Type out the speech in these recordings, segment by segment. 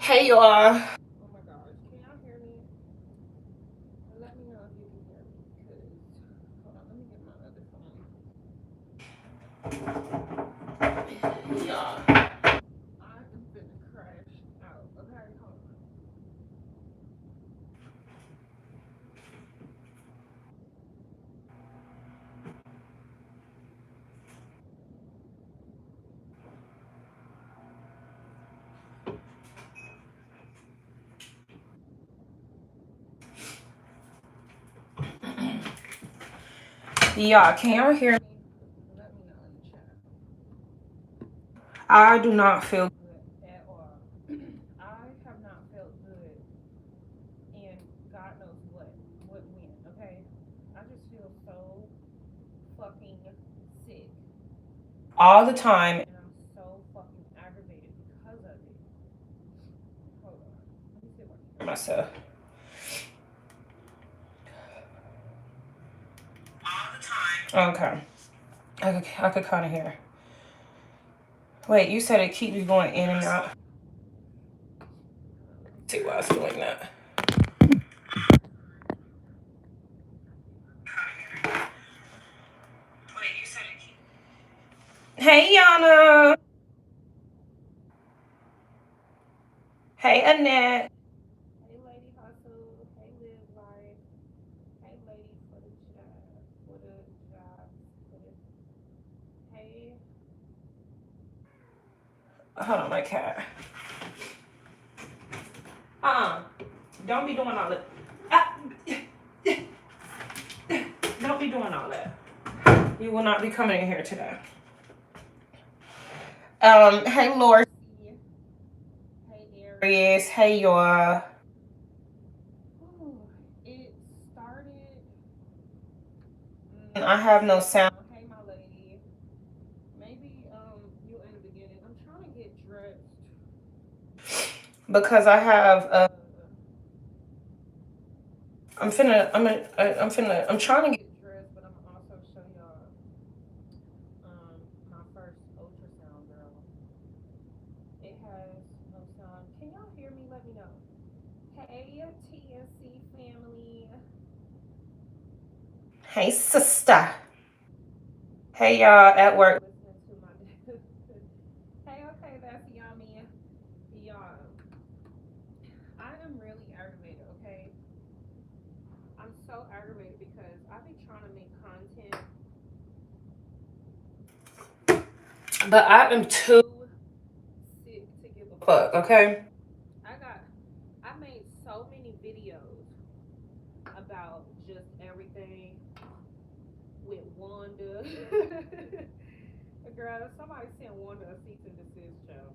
Hey y'all. Oh my gosh, can y'all hear me? Let me know if you can hear me. Cause hold on, let me get my other phone. Y'all, I am finna crash out. Okay, hold on. Y'all, can y'all hear me? Let me know in the chat. I do not feel good at all. I have not felt good in God knows what when, okay? I just feel so fucking sick all the time, and I'm so fucking aggravated because of it. Hold on. Let me see if I can hear myself. All the time. Okay. I could kind of hear. Wait, you said it keeps going in and out. Let's see why it's doing that. Hey, Yana. Hey, Annette. Hey, Lady Hustle. Hey, Live Life. Hey, Lady for the job. For the job. For the... Hey. Hold on, my cat. Don't be doing all that. Don't be doing all that. You will not be coming in here today. Hey, Lord. Hey, Aries. Hey, y'all. It started. I have no sound. Hey, my lady. Maybe you in the beginning. I'm trying to get dressed because I have I'm trying to get dressed, but I'm also show y'all my first ultrasound, girl. It has no sound. Can y'all hear me? Let me know. Hey, TNC family. Hey, sister. Hey, y'all at work. Listening to my hey, okay, that's yummy. Y'all, I am really aggravated, okay? I'm so aggravated because I be trying to make content, but I am too sick to give a fuck, okay? I made so many videos about just everything with Wanda. Girl, somebody sent Wanda a cease and desist show.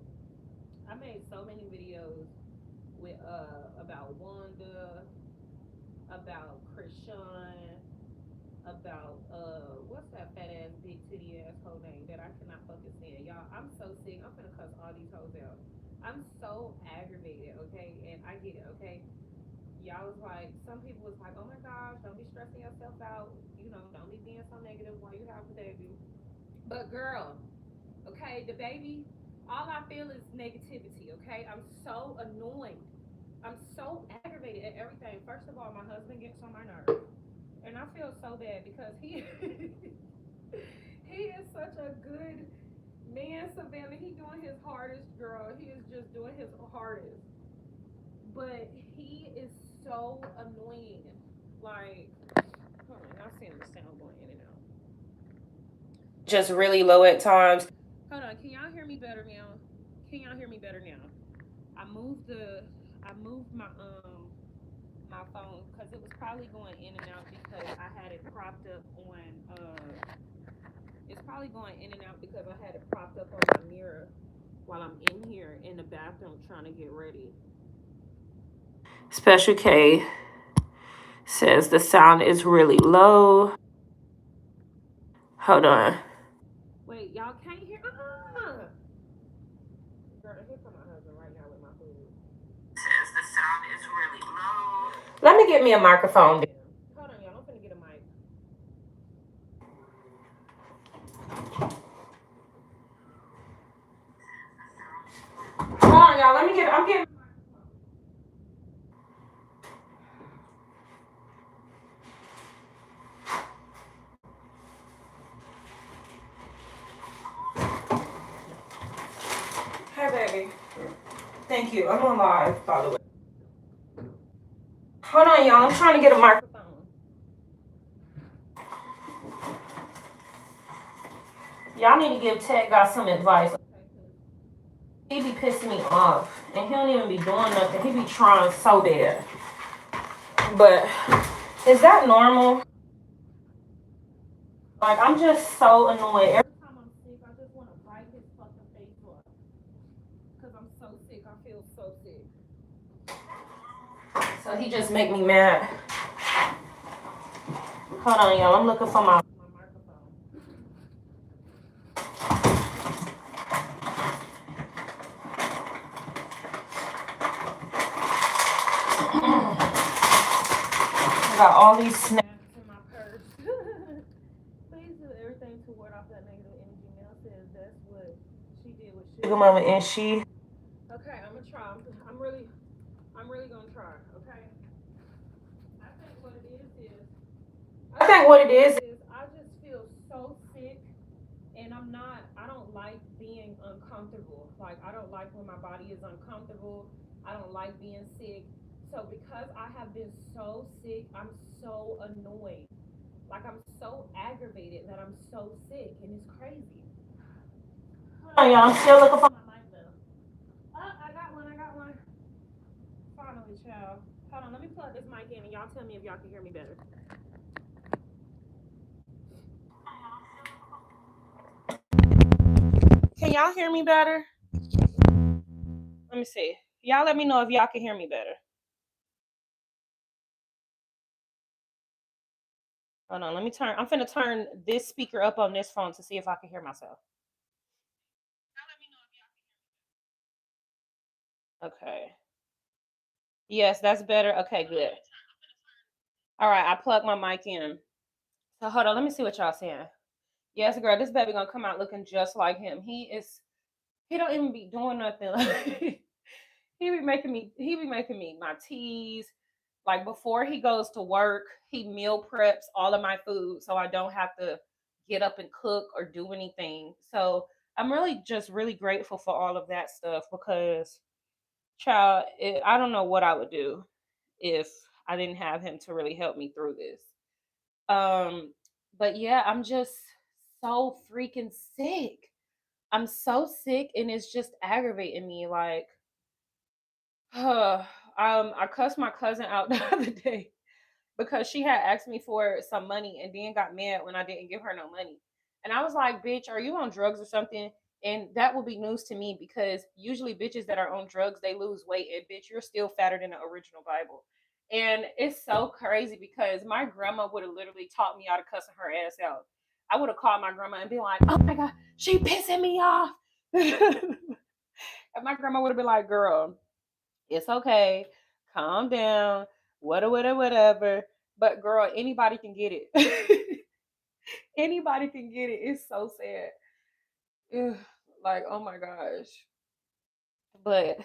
I made so many videos with about Wanda, about Krishan, about what's that fat ass big titty asshole name that I cannot fucking stand. Y'all, I'm so sick. I'm gonna cuss all these hoes out. I'm so aggravated, okay? And I get it, okay? Y'all was like, some people was like, oh my gosh, don't be stressing yourself out. You know, don't be being so negative while you have a baby. But girl, okay, the baby, all I feel is negativity, okay? I'm so annoyed. I'm so aggravated at everything. First of all, my husband gets on my nerves. And I feel so bad because he he is such a good man, Savannah. He doing his hardest, girl. He is just doing his hardest. But he is so annoying. Like, hold on, y'all seeing the sound going in and out. Just really low at times. Hold on, can y'all hear me better now? Can y'all hear me better now? I moved my phone because it was probably going in and out because I had it propped up on it's probably going in and out because I had it propped up on my mirror while I'm in here in the bathroom trying to get ready. Special K says the sound is really low. Hold on. Wait, y'all can't hear? Girl, here come my husband right now with my food. Says the sound is really low. Let me get me a microphone. Hold on, y'all. I'm gonna get a mic. Hold on, y'all. I'm getting. Thank you. I'm on live, by the way. Hold on, y'all. I'm trying to get a microphone. Y'all need to give Ted got some advice. He be pissing me off, and he don't even be doing nothing. He be trying so bad. But is that normal? Like, I'm just so annoyed. Every time I'm sick, I just want to bite his fucking face off. Because I'm so sick. I feel so sick. So he just make me mad. Hold on, y'all. I'm looking for my microphone. I got all these snaps in my purse. Please do everything to ward off that negative energy. Mel says that's what she did with Sugar Mama, and she. Okay, I'm gonna try. I'm really gonna try. Okay. I think what it is I just feel so sick, and I don't like being uncomfortable. Like, I don't like when my body is uncomfortable. I don't like being sick. So because I have been so sick, I'm so annoyed. Like, I'm so aggravated that I'm so sick, and it's crazy. Hold on, y'all. I'm still looking for my mic though. Oh, I got one. Finally, child. Hold on, let me plug this mic in, and y'all tell me if y'all can hear me better. Can y'all hear me better? Let me see. Y'all let me know if y'all can hear me better. Hold on, let me turn. I'm finna turn this speaker up on this phone to see if I can hear myself. Okay. Yes, that's better. Okay, good. All right, I plugged my mic in. So hold on, let me see what y'all saying. Yes, girl, this baby gonna come out looking just like him. He don't even be doing nothing. Like, he be making me my teas. Like, before he goes to work, he meal preps all of my food so I don't have to get up and cook or do anything. So I'm really grateful for all of that stuff, because child, I don't know what I would do if I didn't have him to really help me through this. Um, but yeah, I'm just so freaking sick. I'm so sick, and it's just aggravating me. Like, I cussed my cousin out the other day because she had asked me for some money and then got mad when I didn't give her no money. And I was like, bitch, are you on drugs or something? And that will be news to me, because usually bitches that are on drugs, they lose weight. And bitch, you're still fatter than the original Bible. And it's so crazy because my grandma would have literally taught me how to cussing her ass out. I would have called my grandma and be like, oh my God, she pissing me off. And my grandma would have been like, girl, it's okay. Calm down. Whatever. But girl, anybody can get it. Anybody can get it. It's so sad. Ugh, like, oh my gosh. But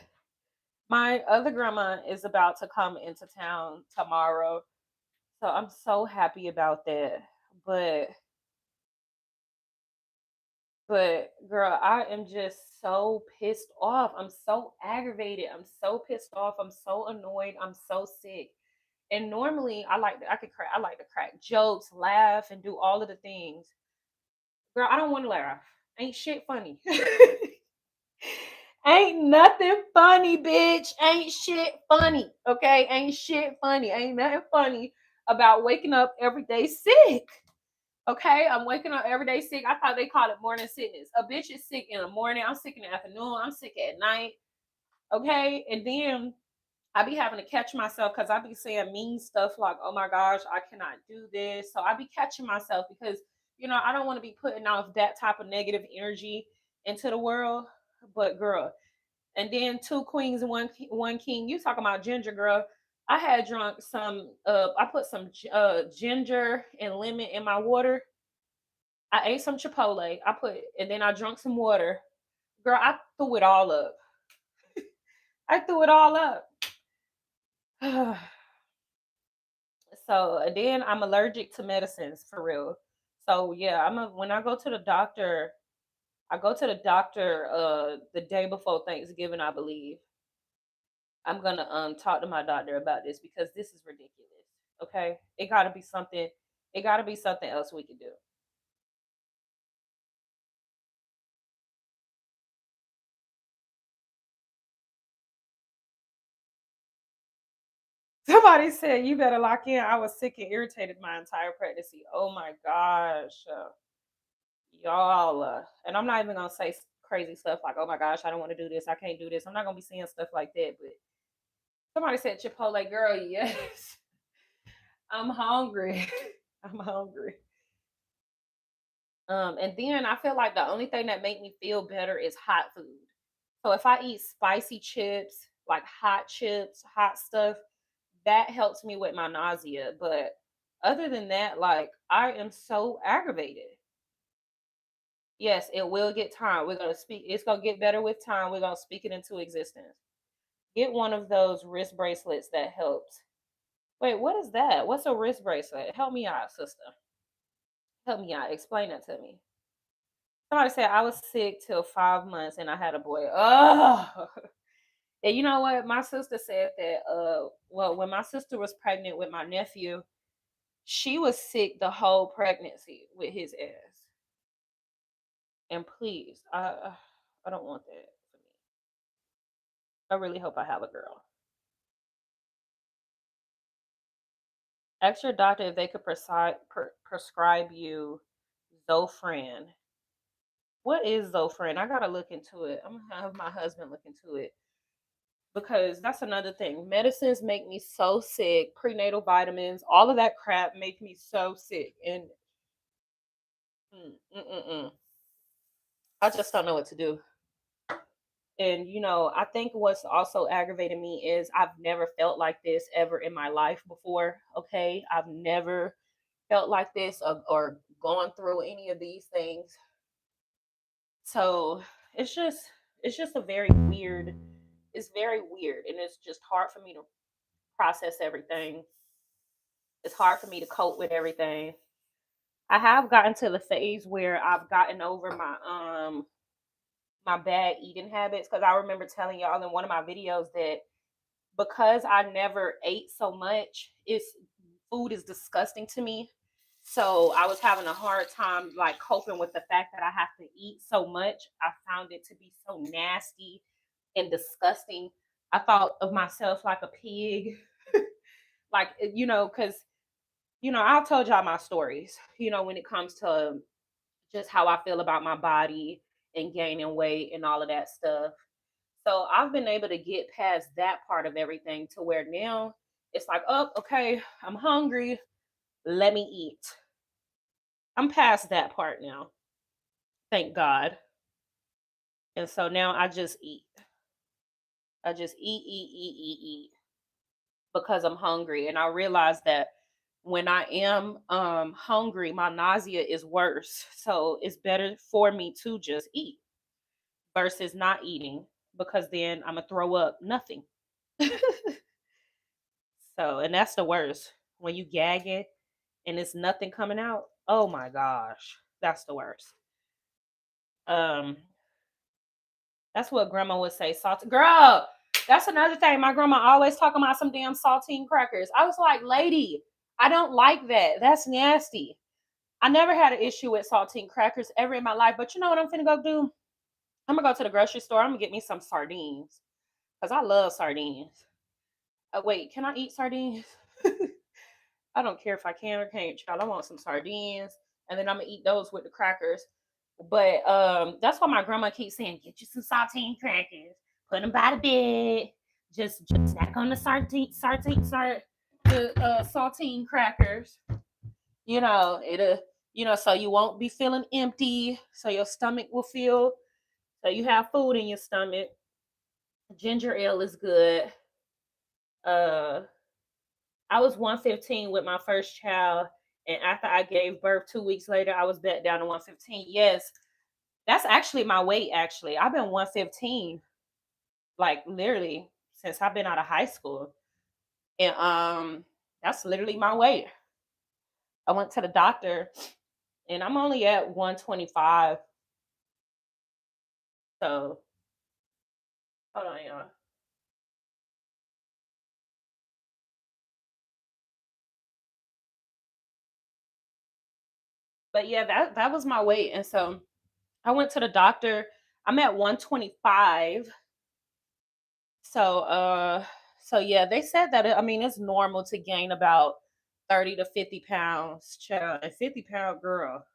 my other grandma is about to come into town tomorrow. So I'm so happy about that. But girl, I am just so pissed off. I'm so aggravated. I'm so pissed off. I'm so annoyed. I'm so sick. And normally I like to crack jokes, laugh, and do all of the things. Girl, I don't want to laugh. Ain't shit funny. Ain't nothing funny, bitch. Ain't shit funny. Okay? Ain't shit funny. Ain't nothing funny about waking up every day sick. Okay? I'm waking up every day sick. I thought they called it morning sickness. A bitch is sick in the morning. I'm sick in the afternoon. I'm sick at night. Okay? And then I be having to catch myself because I be saying mean stuff like, oh my gosh, I cannot do this. So I be catching myself because, I don't want to be putting off that type of negative energy into the world. But girl, and then two queens and one king. You talking about ginger, girl. I had drunk I put some ginger and lemon in my water. I ate some Chipotle. And then I drank some water. Girl, I threw it all up. I threw it all up. So then I'm allergic to medicines for real. So yeah, when I go to the doctor, I go to the doctor the day before Thanksgiving, I believe. I'm gonna talk to my doctor about this because this is ridiculous. Okay, it got to be something. It got to be something else we can do. Somebody said you better lock in. I was sick and irritated my entire pregnancy. Oh my gosh, y'all. And I'm not even gonna say crazy stuff like, "Oh my gosh, I don't want to do this. I can't do this." I'm not gonna be saying stuff like that. But somebody said Chipotle, girl. Yes, I'm hungry. I'm hungry. And then I feel like the only thing that make me feel better is hot food. So if I eat spicy chips, like hot chips, hot stuff, that helps me with my nausea. But other than that, like I am so aggravated. Yes, it will get time. We're gonna speak. It's gonna get better with time. We're gonna speak it into existence. Get one of those wrist bracelets that helps. Wait, what is that? What's a wrist bracelet? Help me out, sister. Help me out. Explain that to me. Somebody said I was sick till 5 months and I had a boy. Oh, and you know what? My sister said that. Well, when my sister was pregnant with my nephew, she was sick the whole pregnancy with his ass. And please, I don't want that for me. I really hope I have a girl. Ask your doctor if they could prescribe you Zofran. What is Zofran? I gotta look into it. I'm gonna have my husband look into it because that's another thing. Medicines make me so sick. Prenatal vitamins, all of that crap make me so sick, and I just don't know what to do. And I think what's also aggravated me is I've never felt like this ever in my life before. Okay, I've never felt like this or gone through any of these things. So it's just it's just a very weird. It's very weird, and it's just hard for me to process everything. It's hard for me to cope with everything. I have gotten to the phase where I've gotten over my bad eating habits because I remember telling y'all in one of my videos that because I never ate so much, it's food is disgusting to me. So I was having a hard time like coping with the fact that I have to eat so much. I found it to be so nasty and disgusting. I thought of myself like a pig, like because I've told y'all my stories. When it comes to just how I feel about my body and gaining weight and all of that stuff. So I've been able to get past that part of everything to where now it's like, oh, okay, I'm hungry. Let me eat. I'm past that part now. Thank God. And so now I just eat. I just eat because I'm hungry. And I realize that when I am hungry, my nausea is worse. So it's better for me to just eat versus not eating because then I'm gonna throw up nothing. So, and that's the worst when you gagging and it's nothing coming out. Oh my gosh, that's the worst. Um, that's what grandma would say. Salt, girl. That's another thing. My grandma always talking about some damn saltine crackers. I was like, lady, I don't like that. That's nasty. I never had an issue with saltine crackers ever in my life. But you know what I'm finna go do? I'm gonna go to the grocery store. I'm gonna get me some sardines because I love sardines. Wait, can I eat sardines? I don't care if I can or can't, child. I want some sardines, and then I'm gonna eat those with the crackers. But that's why my grandma keeps saying, "Get you some saltine crackers, put them by the bed, just snack on the saltine crackers. It'll so you won't be feeling empty, so your stomach will feel so you have food in your stomach. Ginger ale is good. Uh, I was 115 with my first child, and after I gave birth 2 weeks later, I was back down to 115. Yes, that's actually my weight. Actually, I've been 115 like literally since I've been out of high school, and that's literally my weight. I went to the doctor, and I'm only at 125. So hold on, y'all. But yeah, that was my weight. And so I went to the doctor. I'm at 125. So so yeah, they said that I mean it's normal to gain about 30 to 50 pounds, child, a 50-pound girl.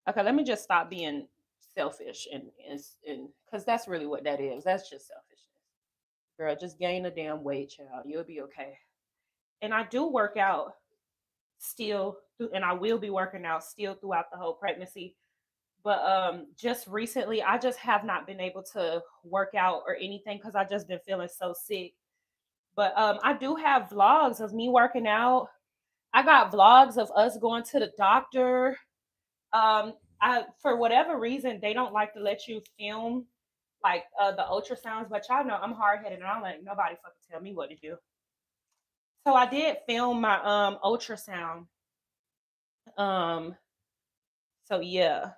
Okay, let me just stop being selfish and because that's really what that is. That's just selfishness. Girl, just gain a damn weight, child. You'll be okay. And I do work out still, and I will be working out still throughout the whole pregnancy. But just recently I just have not been able to work out or anything because I just been feeling so sick. But I do have vlogs of me working out. I got vlogs of us going to the doctor. I for whatever reason they don't like to let you film like the ultrasounds, but y'all know I'm hard headed and I don't let nobody fucking tell me what to do. So I did film my ultrasound. Um, so yeah.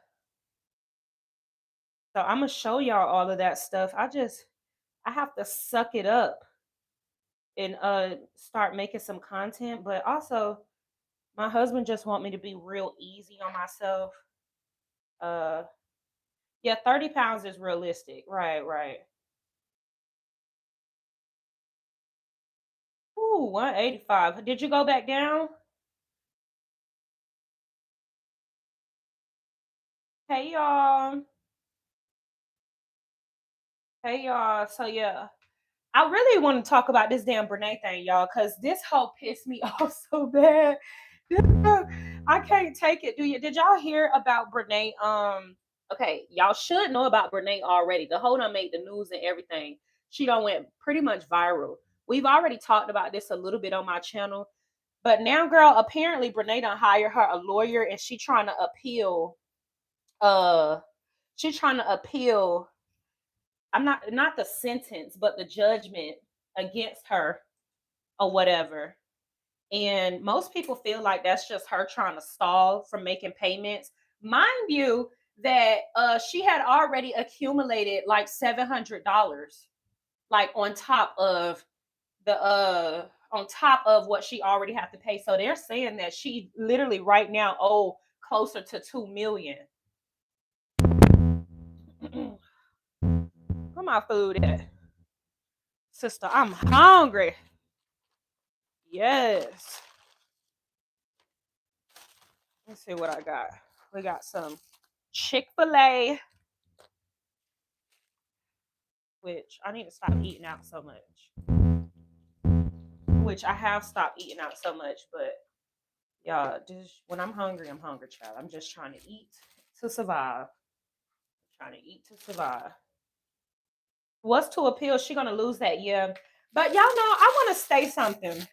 So I'm gonna show y'all all of that stuff. I have to suck it up and start making some content, but also my husband just want me to be real easy on myself. Uh yeah, 30 pounds is realistic. Right, right. Ooh, 185. Did you go back down? Hey y'all. Hey y'all. So yeah. I really want to talk about this damn Brene thing, y'all, because this hoe pissed me off so bad. I can't take it. Did y'all hear about Brene? Okay, y'all should know about Brene already. The whole done made the news and everything. She done went pretty much viral. We've already talked about this a little bit on my channel. But now, girl, apparently Brene done hired her a lawyer and she trying to appeal. Uh she's trying to appeal. I'm not the sentence, but the judgment against her or whatever. And most people feel like that's just her trying to stall from making payments. Mind you, that she had already accumulated like $700, like on top of what she already have to pay. So they're saying that she literally right now owe closer to 2 million. Where my food at? Sister, I'm hungry. Yes. Let's see what I got. We got some Chick-fil-A, which I need to stop eating out so much. Which I have stopped eating out so much, but y'all, just when I'm hungry, child. I'm just trying to eat to survive. Trying to eat to survive. What's to appeal? She gonna lose that, yeah. But y'all know, I want to say something.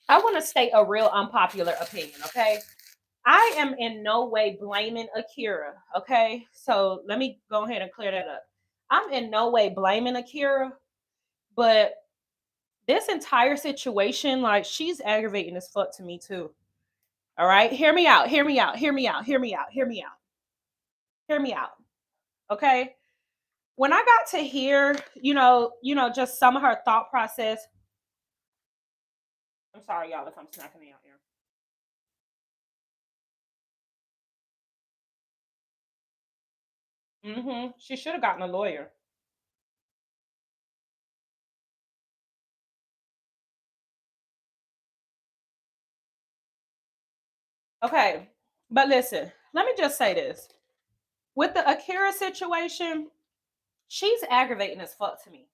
I want to state a real unpopular opinion, okay? I am in no way blaming Akira, okay? So let me go ahead and clear that up. I'm in no way blaming Akira, but this entire situation, like, she's aggravating as fuck to me too. All right, hear me out. Hear me out. Hear me out. Hear me out. Hear me out. Hear me out. Okay. When I got to hear, just some of her thought process. I'm sorry, y'all, if I'm snacking me out here. She should have gotten a lawyer. Okay, but listen, let me just say this: with the Akira situation, she's aggravating as fuck to me.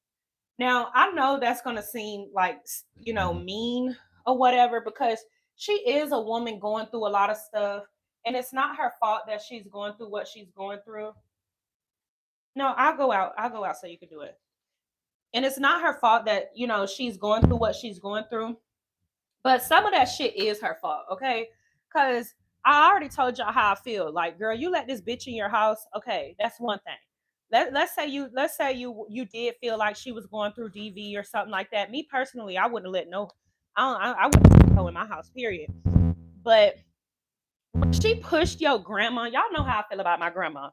Now, I know that's going to seem like, mean or whatever, because she is a woman going through a lot of stuff. And it's not her fault that she's going through what she's going through. No, I'll go out. I'll go out so you can do it. And it's not her fault that, she's going through what she's going through. But some of that shit is her fault, okay? Because I already told y'all how I feel. Like, girl, you let this bitch in your house. Okay, that's one thing. Let's say you did feel like she was going through DV or something like that. Me personally, I wouldn't let no, I wouldn't go in my house. Period. But when she pushed your grandma, y'all know how I feel about my grandma.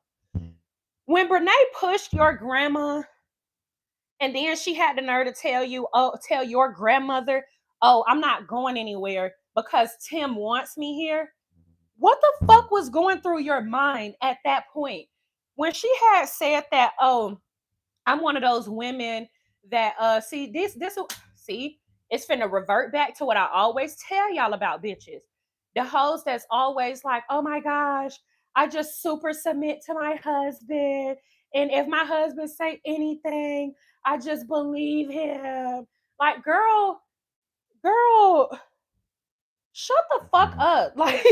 When Brene pushed your grandma, and then she had the nerve to tell your grandmother, "Oh, I'm not going anywhere because Tim wants me here." What the fuck was going through your mind at that point when she had said that? Oh, I'm one of those women that see this see, it's finna revert back to what I always tell y'all about bitches. The hoes that's always like, oh my gosh, I just super submit to my husband. And if my husband say anything, I just believe him. Like, girl, shut the fuck up. Like,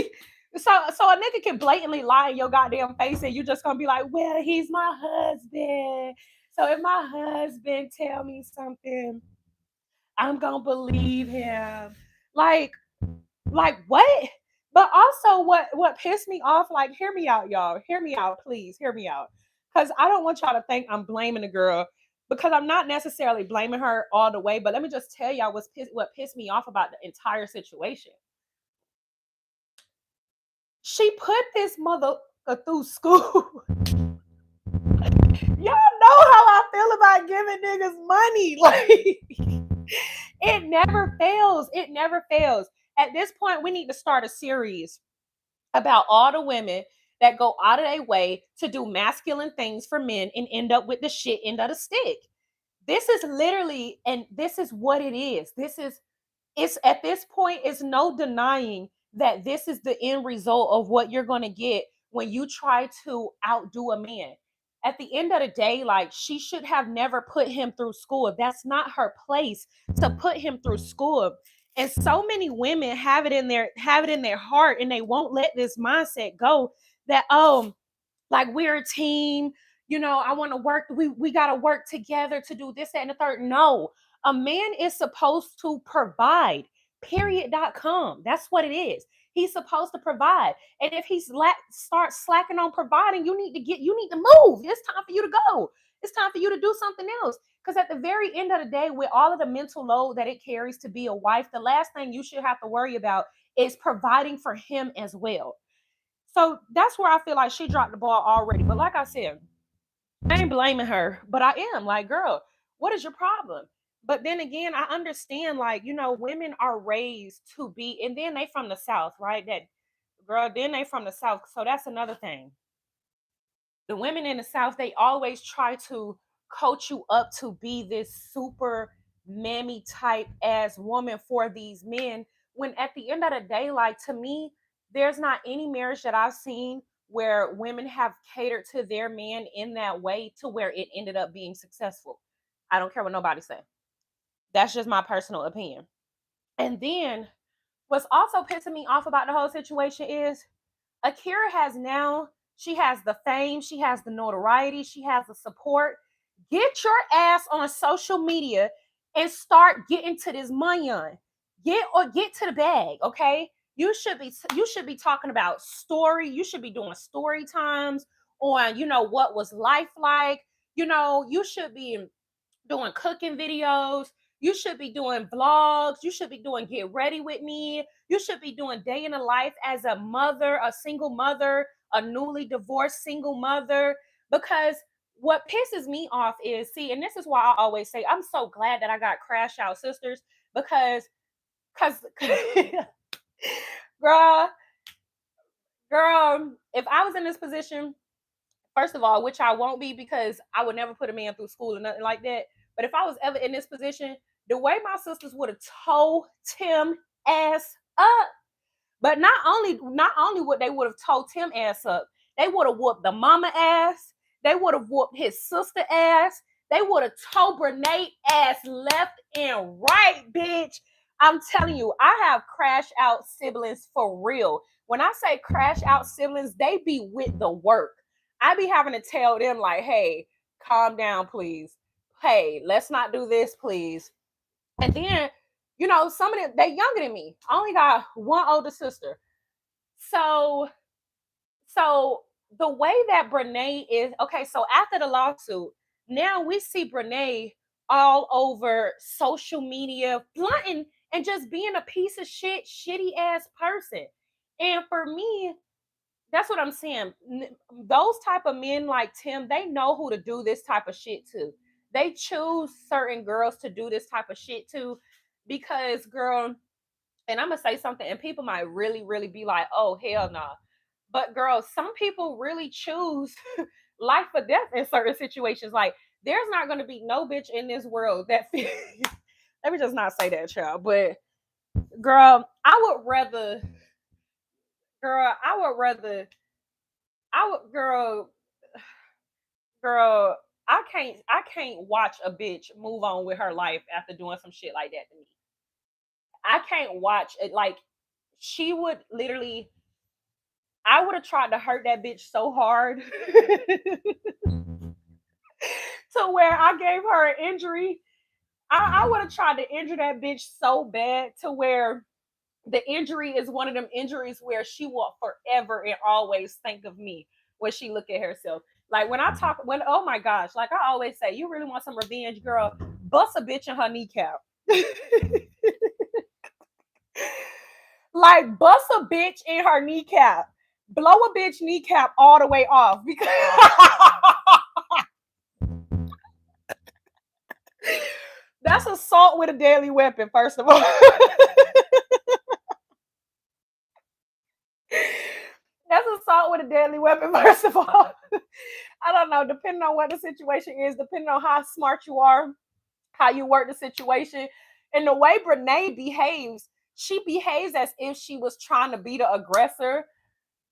so a nigga can blatantly lie in your goddamn face and you just gonna be like, well, he's my husband. So if my husband tell me something, I'm gonna believe him. Like, like what? But also what pissed me off, like, hear me out, y'all. Hear me out, please. Hear me out. Cause I don't want y'all to think I'm blaming the girl because I'm not necessarily blaming her all the way. But let me just tell y'all what pissed me off about the entire situation. She put this mother through school. Y'all know how I feel about giving niggas money. Like, it never fails. It never fails. At this point, we need to start a series about all the women that go out of their way to do masculine things for men and end up with the shit end of the stick. This is literally, and this is what it is. This is it's at this point, it's no denying that this is the end result of what you're going to get when you try to outdo a man. At the end of the day, like, she should have never put him through school. That's not her place to put him through school. And so many women have it in their heart, and they won't let this mindset go that, oh, like, we're a team, I want to work, we got to work together to do this, that, and the third. No, a man is supposed to provide, period.com. That's what it is. He's supposed to provide. And if starts slacking on providing, you need to move. It's time for you to go. It's time for you to do something else. Because at the very end of the day, with all of the mental load that it carries to be a wife, the last thing you should have to worry about is providing for him as well. So that's where I feel like she dropped the ball already. But like I said, I ain't blaming her, but I am like, girl, what is your problem? But then again, I understand, like, women are raised to be, and then they from the South, right? That girl, then they from the South. So that's another thing. The women in the South, they always try to coach you up to be this super mammy type as woman for these men. When at the end of the day, like, to me, there's not any marriage that I've seen where women have catered to their man in that way to where it ended up being successful. I don't care what nobody says. That's just my personal opinion. And then what's also pissing me off about the whole situation is Akira she has the fame, she has the notoriety, she has the support. Get your ass on social media and start getting to this money on. Get to the bag, okay? You should be talking about story. You should be doing story times on, what was life like. You should be doing cooking videos. You should be doing vlogs. You should be doing get ready with me. You should be doing day in the life as a mother, a single mother, a newly divorced single mother. Because what pisses me off is, see, and this is why I always say I'm so glad that I got Crash Out Sisters, because girl, if I was in this position, first of all, which I won't be because I would never put a man through school or nothing like that. But if I was ever in this position, the way my sisters would have told Tim ass up, but not only would have told Tim ass up, they would have whooped the mama ass, they would have whooped his sister ass, they would have told Brene ass left and right, bitch. I'm telling you, I have crash out siblings for real. When I say crash out siblings, they be with the work. I be having to tell them, like, hey, calm down, please. Hey, let's not do this, please. And then, some of them, they younger than me. I only got one older sister. So, so the way that Brene is, okay, so after the lawsuit, now we see Brene all over social media, flaunting and just being a piece of shit, shitty ass person. And for me, that's what I'm saying. Those type of men like Tim, they know who to do this type of shit to. They choose certain girls to do this type of shit to because, girl, And I'm gonna say something, and people might really, really be like, "Oh hell no!" Nah. But girl, some people really choose life or death in certain situations. Like, there's not gonna be no bitch in this world that. Let me just not say that, child. But girl, girl, girl, girl. I can't watch a bitch move on with her life after doing some shit like that to me. I can't watch it. Like, she would literally, I would have tried to hurt that bitch so hard to where I gave her an injury. I would have tried to injure that bitch so bad to where the injury is one of them injuries where she will forever and always think of me when she look at herself. Like, when oh my gosh, like I always say, you really want some revenge, girl? Bust a bitch in her kneecap. Like, bust a bitch in her kneecap. Blow a bitch kneecap all the way off because that's assault with a deadly weapon, first of all. That's assault with a deadly weapon, first of all. I don't know, depending on what the situation is, depending on how smart you are, how you work the situation, and the way Brene behaves, she behaves as if she was trying to be the aggressor.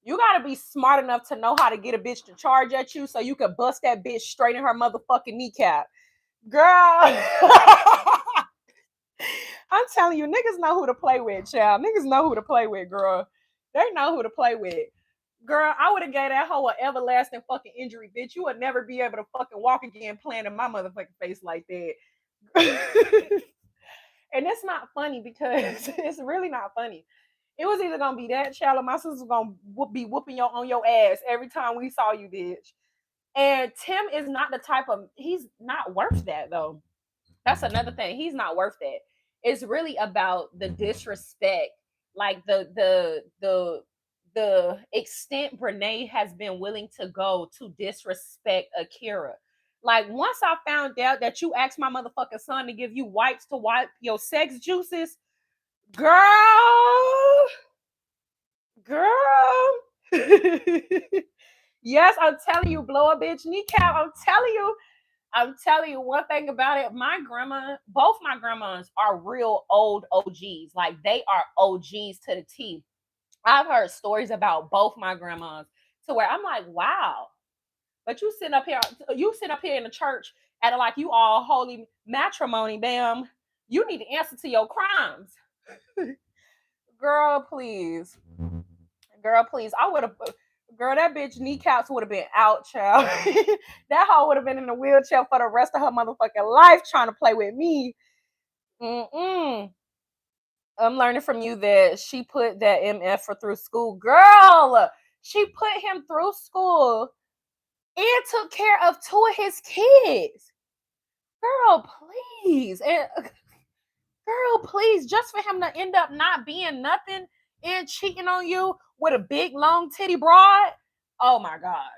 You gotta be smart enough to know how to get a bitch to charge at you so you can bust that bitch straight in her motherfucking kneecap. Girl. I'm telling you, niggas know who to play with, child. Niggas know who to play with, girl. They know who to play with. Girl, I would have gave that hoe an everlasting fucking injury, bitch. You would never be able to fucking walk again playing in my motherfucking face like that. And it's not funny because it's really not funny. It was either gonna be that child or my sister's gonna be whooping your on your ass every time we saw you, bitch. And Tim is not the type of, he's not worth that though. That's another thing. He's not worth that. It's really about the disrespect, like the extent Brene has been willing to go to disrespect Akira. Like, once I found out that you asked my motherfucking son to give you wipes to wipe your sex juices, girl, girl. Yes, I'm telling you, blow a bitch kneecap. I'm telling you one thing about it. My grandma, both my grandmas are real old OGs. Like, they are OGs to the T. I've heard stories about both my grandmas to where I'm like, wow. But you sit up here in the church acting like you all holy matrimony, bam. You need to answer to your crimes. Girl, please. Girl, please. I would have, girl, that bitch kneecaps would have been out, child. That hoe would have been in a wheelchair for the rest of her motherfucking life trying to play with me. Mm-mm. I'm learning from you that she put that MF for through school. Girl, she put him through school and took care of two of his kids. Girl, please. And girl, please, just for him to end up not being nothing and cheating on you with a big long titty broad. Oh my god.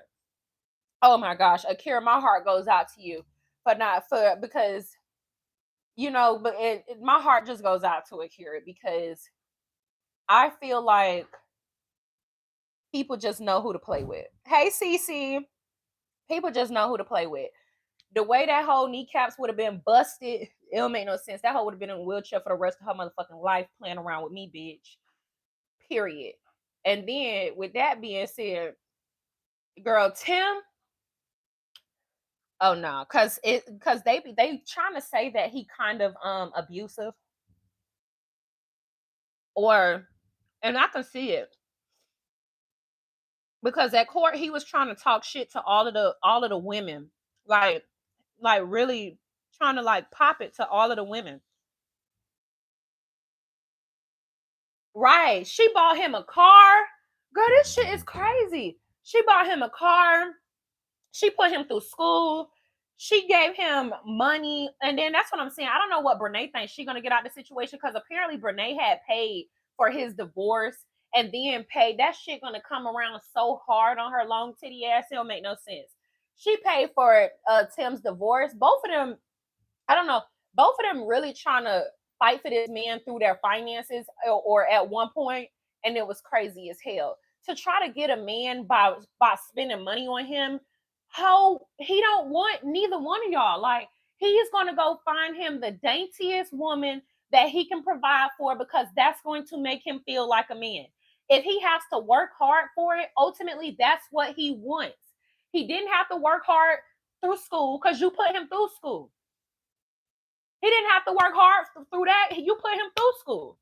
Oh my gosh, Akira, my heart goes out to you, but not for because but my heart just goes out to Akira because I feel like people just know who to play with. Hey, Cece, people just know who to play with. The way that whole kneecaps would have been busted, it don't make no sense. That whole would have been in a wheelchair for the rest of her motherfucking life playing around with me, bitch. Period. And then with that being said, girl, Tim, oh no, cause they trying to say that he kind of abusive or, and I can see it because at court he was trying to talk shit to all of the women, like really trying to like pop it to all of the women. Right? She bought him a car. Girl, this shit is crazy. She bought him a car. She put him through school. She gave him money. And then that's what I'm saying. I don't know what Brene thinks she's going to get out of the situation because apparently Brene had paid for his divorce and then paid. That shit going to come around so hard on her long titty ass. It'll make no sense. She paid for Tim's divorce. Both of them, I don't know, both of them really trying to fight for this man through their finances or at one point, and it was crazy as hell. To try to get a man by spending money on him, how he don't want neither one of y'all. Like, he is going to go find him the daintiest woman that he can provide for, because that's going to make him feel like a man. If he has to work hard for it, ultimately that's what he wants. He didn't have to work hard through school because you put him through school. He didn't have to work hard through that. You put him through school.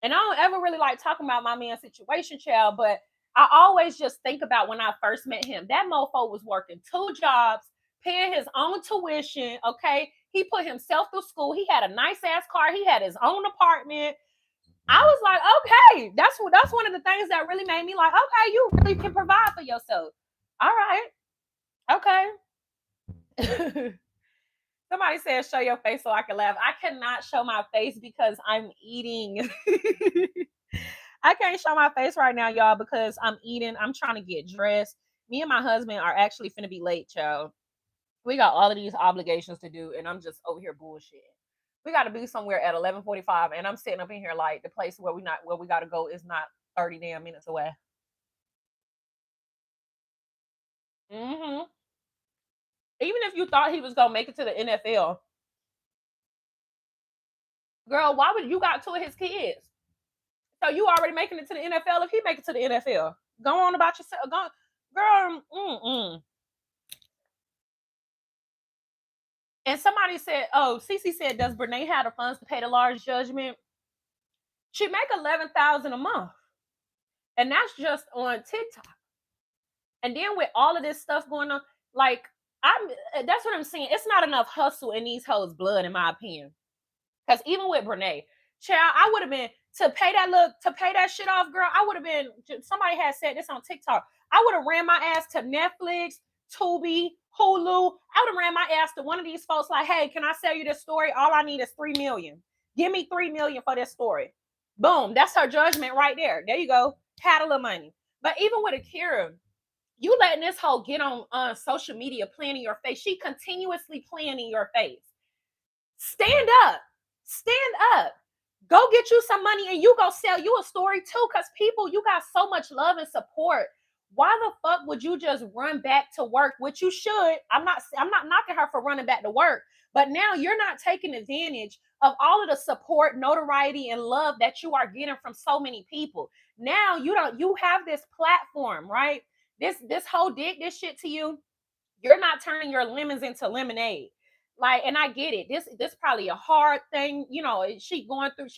And I don't ever really like talking about my man's situation, child, but I always just think about when I first met him. That mofo was working 2 jobs, paying his own tuition, okay? He put himself through school. He had a nice ass car. He had his own apartment. I was like, okay, that's one of the things that really made me like, okay, you really can provide for yourself. All right. Okay. Somebody said, show your face so I can laugh. I cannot show my face because I'm eating. I can't show my face right now, y'all, because I'm eating. I'm trying to get dressed. Me and my husband are actually finna be late, child. We got all of these obligations to do, and I'm just over here bullshitting. We got to be somewhere at 11:45, and I'm sitting up in here like the place where we got to go is not 30 damn minutes away. Hmm. Even if you thought he was gonna make it to the NFL, girl, why would you got 2 of his kids? So you already making it to the NFL. If he make it to the NFL, go on about yourself. Go, girl. And somebody said, "Oh, Cece said, does Brene have the funds to pay the large judgment? She make 11,000 a month, and that's just on TikTok. And then with all of this stuff going on, like that's what I'm saying. It's not enough hustle in these hoes' blood, in my opinion. Because even with Brene, child, I would have been to pay that shit off, girl. I would have been. Somebody had said this on TikTok. I would have ran my ass to Netflix, Tubi, Hulu. I would have ran my ass to one of these folks like, hey, can I sell you this story? All I need is 3 million. Give me 3 million for this story. Boom. That's her judgment right there. There you go. Had a little money. But even with Akira, you letting this hoe get on social media playing in your face. She continuously playing in your face. Stand up. Stand up. Go get you some money and you go sell you a story too. Because people, you got so much love and support. Why the fuck would you just run back to work? Which you should. I'm not knocking her for running back to work. But now you're not taking advantage of all of the support, notoriety, and love that you are getting from so many people. Now you have this platform, right? This whole did this shit to you. You're not turning your lemons into lemonade. Like, and I get it. This probably a hard thing. She going through,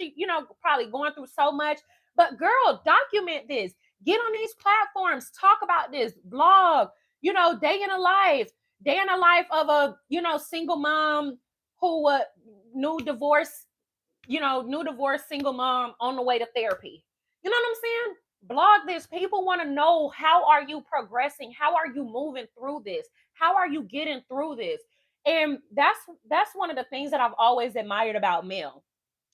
probably going through so much. But girl, document this. Get on these platforms, talk about this, blog, day in a life. Day in a life of a, single mom who new divorce, single mom on the way to therapy. You know what I'm saying? Blog this. People want to know, how are you progressing? How are you moving through this? How are you getting through this? And that's one of the things that I've always admired about Mel.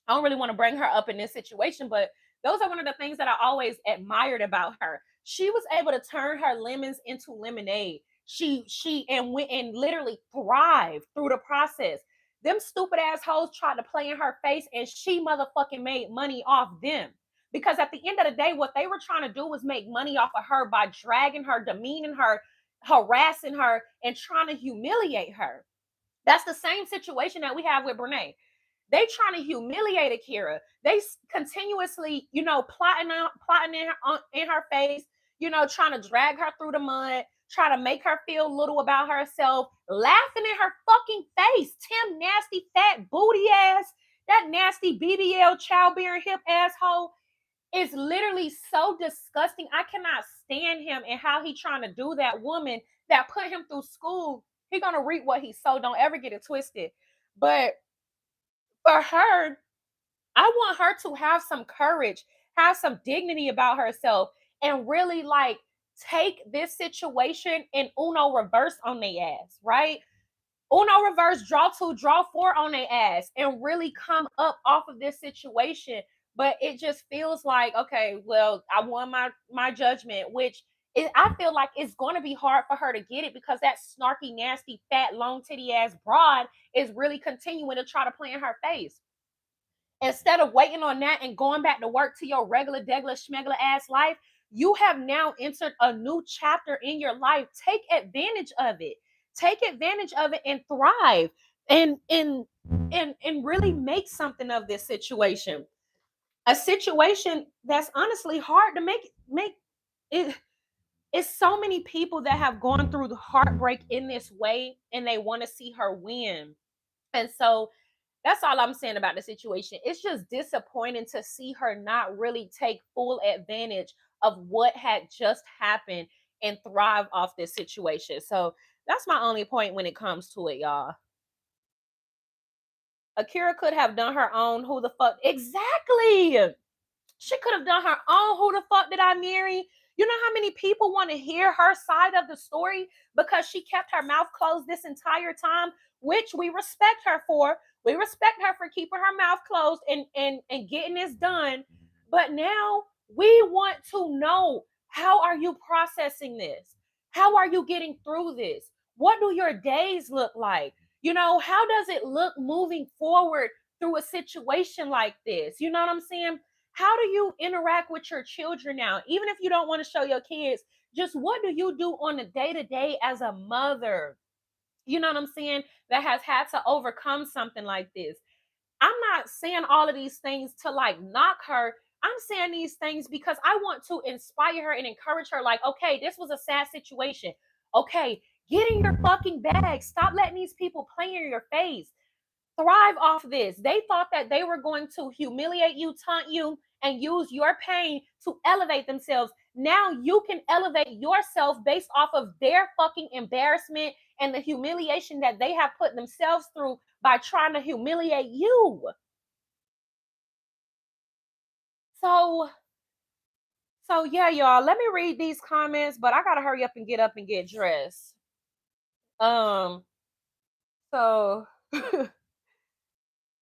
I don't really want to bring her up in this situation, but those are one of the things that I always admired about her. She was able to turn her lemons into lemonade. She and went and literally thrived through the process. Them stupid assholes tried to play in her face, and she motherfucking made money off them. Because at the end of the day, what they were trying to do was make money off of her by dragging her, demeaning her, harassing her, and trying to humiliate her. That's the same situation that we have with Brene. They trying to humiliate Akira. They continuously, plotting in her face, trying to drag her through the mud, trying to make her feel little about herself, laughing in her fucking face. Tim, nasty, fat, booty ass, that nasty BBL childbearing hip asshole is literally so disgusting. I cannot stand him and how he trying to do that woman that put him through school. He gonna reap what he sowed. Don't ever get it twisted. But for her, I want her to have some courage, have some dignity about herself, and really like take this situation and Uno reverse on their ass, right? Uno reverse, draw 2, draw 4 on their ass, and really come up off of this situation. But it just feels like, okay, well, I won my judgment, which I feel like it's going to be hard for her to get it because that snarky, nasty, fat, long titty ass broad is really continuing to try to play in her face. Instead of waiting on that and going back to work to your regular, degular, schmegler ass life, you have now entered a new chapter in your life. Take advantage of it. Take advantage of it and thrive and really make something of this situation. A situation that's honestly hard to make it. It's so many people that have gone through the heartbreak in this way and they want to see her win. And so that's all I'm saying about the situation. It's just disappointing to see her not really take full advantage of what had just happened and thrive off this situation. So that's my only point when it comes to it, y'all. Akira could have done her own who the fuck exactly. She could have done her own who the fuck did I marry? You know how many people want to hear her side of the story because she kept her mouth closed this entire time, which we respect her for. We respect her for keeping her mouth closed and getting this done. But now we want to know, how are you processing this? How are you getting through this? What do your days look like? You know, how does it look moving forward through a situation like this? You know what I'm saying? How do you interact with your children now? Even if you don't want to show your kids, just what do you do on a day to day as a mother? You know what I'm saying? That has had to overcome something like this. I'm not saying all of these things to like knock her. I'm saying these things because I want to inspire her and encourage her. Like, okay, this was a sad situation. Okay, get in your fucking bag. Stop letting these people play in your face. Thrive off this. They thought that they were going to humiliate you, taunt you, and use your pain to elevate themselves. Now you can elevate yourself based off of their fucking embarrassment and the humiliation that they have put themselves through by trying to humiliate you. So, so yeah, y'all, let me read these comments, but I gotta hurry up and get dressed. Um, so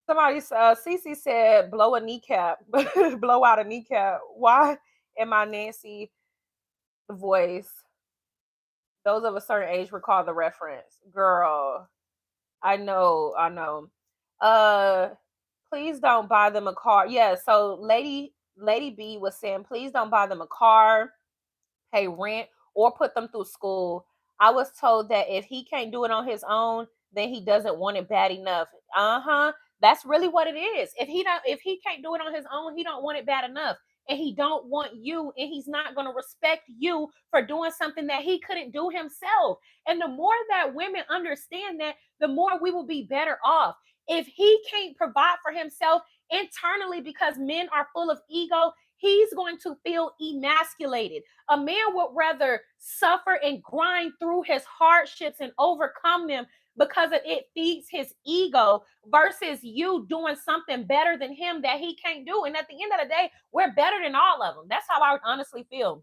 somebody, Cece said, blow a kneecap, blow out a kneecap. Why am I Nancy voice? Those of a certain age recall the reference. Girl, I know. Uh, please don't buy them a car. Yeah, so Lady B was saying, please don't buy them a car, pay rent, or put them through school. I was told that if he can't do it on his own, then he doesn't want it bad enough. Uh-huh. That's really what it is. If he can't do it on his own, he don't want it bad enough. And he don't want you, and he's not going to respect you for doing something that he couldn't do himself. And the more that women understand that, the more we will be better off. If he can't provide for himself internally because men are full of ego, he's going to feel emasculated. A man would rather suffer and grind through his hardships and overcome them because it feeds his ego versus you doing something better than him that he can't do. And at the end of the day, we're better than all of them. That's how I honestly feel.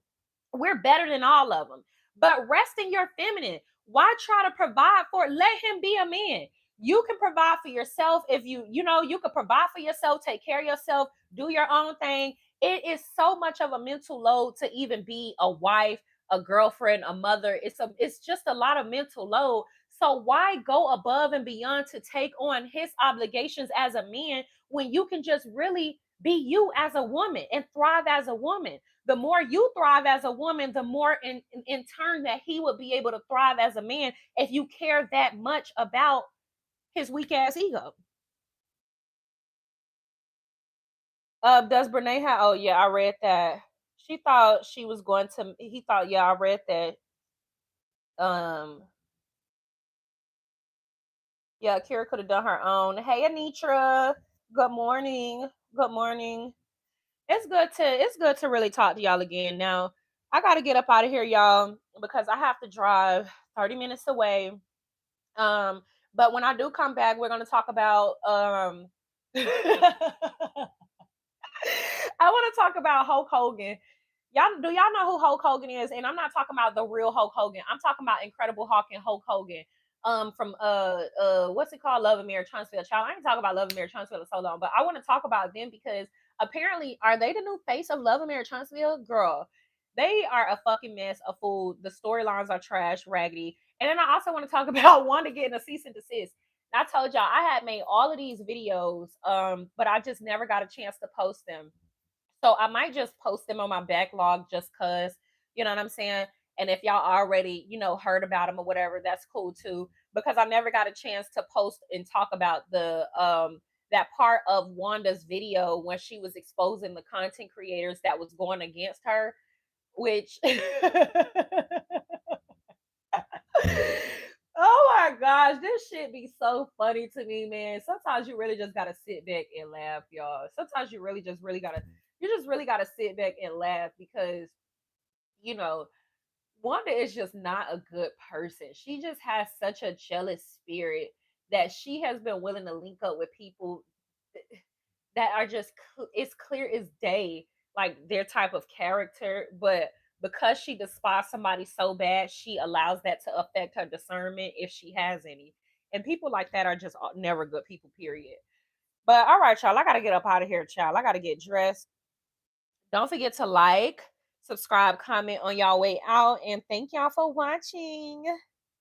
We're better than all of them. But rest in your feminine. Why try to provide for it? Let him be a man. You can provide for yourself if you could provide for yourself, take care of yourself, do your own thing. It is so much of a mental load to even be a wife, a girlfriend, a mother. It's just a lot of mental load. So why go above and beyond to take on his obligations as a man when you can just really be you as a woman and thrive as a woman? The more you thrive as a woman, the more in turn that he would be able to thrive as a man if you care that much about his weak ass ego. Does Brene have? Oh yeah, I read that. She thought she was going to. He thought, yeah, I read that. Um, yeah, Kira could have done her own. Hey, Anitra. Good morning. Good morning. It's good to really talk to y'all again. Now, I got to get up out of here, y'all, because I have to drive 30 minutes away. Um, but when I do come back, we're gonna talk about I want to talk about Hulk Hogan. Y'all know who Hulk Hogan is? And I'm not talking about the real Hulk Hogan. I'm talking about Incredible Hulk and Hulk Hogan. From what's it called? Love and Marriage Huntsville. Child, I ain't talking about Love and Marriage Huntsville in so long, but I want to talk about them because apparently are they the new face of Love and Marriage Huntsville? Girl, They are a fucking mess, a fool. The storylines are trash, raggedy. And then I also want to talk about Wanda getting a cease and desist. And I told y'all I had made all of these videos, but I just never got a chance to post them. So I might just post them on my backlog just cause, you know what I'm saying? And if y'all already, heard about them or whatever, that's cool too. Because I never got a chance to post and talk about the that part of Wanda's video when she was exposing the content creators that was going against her, which oh my gosh, this shit be so funny to me, man. Sometimes you really just gotta sit back and laugh, y'all. Sometimes you really gotta sit back and laugh because you know Wanda is just not a good person. She just has such a jealous spirit that she has been willing to link up with people that are just it's clear as day, like their type of character, but because she despises somebody so bad, she allows that to affect her discernment if she has any. And people like that are just never good people, period. But all right, y'all, I gotta get up out of here, child. I gotta get dressed. Don't forget to like, subscribe, comment on y'all way out, and thank y'all for watching.